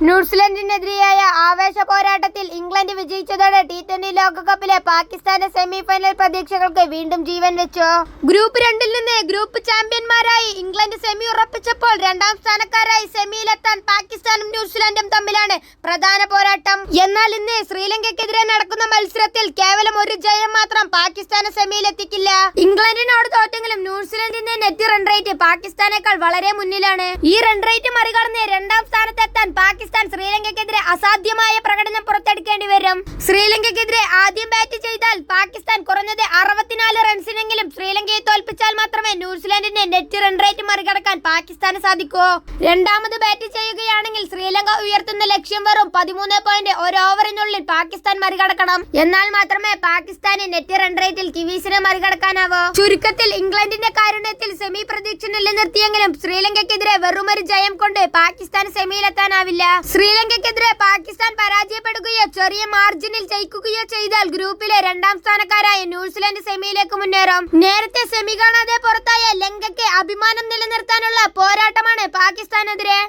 ന്യൂസിലൻഡിനെതിരെയായ ആവേശ പോരാട്ടത്തിൽ England വിജയിച്ചതോടെ T20 ലോകകപ്പിലെ പാകിസ്ഥാന്റെ സെമിഫൈനൽ പ്രതീക്ഷകൾക്ക് വീണ്ടും ജീവൻ വെച്ചു. ഗ്രൂപ്പ് 2-ൽ നിന്ന് ഗ്രൂപ്പ് ചാമ്പ്യന്മാരായി ഇംഗ്ലണ്ട് സെമി ഉറപ്പിച്ചപ്പോൾ രണ്ടാം സ്ഥാനക്കാരായി സെമിയിലെത്താൻ പാകിസ്ഥാനും ന്യൂസിലൻഡും തമ്മിലാണ് പ്രധാന പോരാട്ടം. എന്നാൽ ഇന്ന് ശ്രീലങ്കയ്ക്കെതിരെ നടക്കുന്ന മത്സരത്തിൽ കേവലം ഒരു ജയം മാത്രം പാകിസ്ഥാനെ സെമിയിലെത്തിക്കില്ല. ഇംഗ്ലണ്ടിനോട് തോറ്റെങ്കിലും ന്യൂസിലൻഡിന്റെ നെറ്റ് റൺ റേറ്റ് പാകിസ്ഥാനേക്കാൾ വളരെ മുന്നിലാണ്. ഈ റൺ റേറ്റ് മറികടന്ന് രണ്ടാം സ്ഥാനത്തെത്താൻ പാകിസ്ഥാൻ ശ്രീലങ്കയ്ക്കെതിരെ അസാധ്യമായ പ്രകടനം പുറത്തെടുക്കേണ്ടി വരും. ശ്രീലങ്കയ്ക്കെതിരെ ആദ്യം ബാറ്റ് ചെയ്താൽ പാകിസ്ഥാൻ കുറഞ്ഞത് 64 റൺസിനെങ്കിലും ശ്രീലങ്കയെ തോൽപ്പിച്ചാൽ മാത്രമേ ന്യൂസിലൻഡിന്റെ നെറ്റ് റൺ റേറ്റ് മറികടക്കാൻ പാകിസ്ഥാന് സാധിക്കൂ. രണ്ടാമത് ബാറ്റ് ചെയ്യുകയാണെങ്കിൽ ശ്രീലങ്ക ഉയർത്തുന്ന ലക്ഷ്യം വെറും 13 പോയിന്റ് ഒരു ഓവറിനുള്ളിൽ പാകിസ്ഥാൻ മറികടക്കണം. എന്നാൽ മാത്രമേ പാകിസ്ഥാന് നെറ്റ് റൺ റേറ്റിൽ കിവീസിനെ മറികടക്കാനാവൂ. ചുരുക്കത്തിൽ ഇംഗ്ലണ്ടിന്റെ കാരുണ്യത്തിൽ സെമി പ്രതീക്ഷ നിലനിർത്തിയെങ്കിലും ശ്രീലങ്കയ്ക്കെതിരെ വെറുമൊരു ജയം കൊണ്ട് പാകിസ്ഥാൻ സെമിയിലെത്താനാവില്ല. ശ്രീലങ്കയ്ക്കെതിരെ പാകിസ്ഥാൻ പരാജയപ്പെടുകയോ ചെറിയ മാർജിനിൽ ജയിക്കുകയോ ചെയ്താൽ ഗ്രൂപ്പിലെ രണ്ടാം സ്ഥാനക്കാരായ ന്യൂസിലൻഡ് സെമിയിലേക്ക് മുന്നേറും. നേരത്തെ സെമി കാണാതെ പുറത്തായ ലങ്കയ്ക്ക് അഭിമാനം നിലനിർത്താനുള്ള പോരാട്ടമാണ് പാകിസ്ഥാനെതിരെ.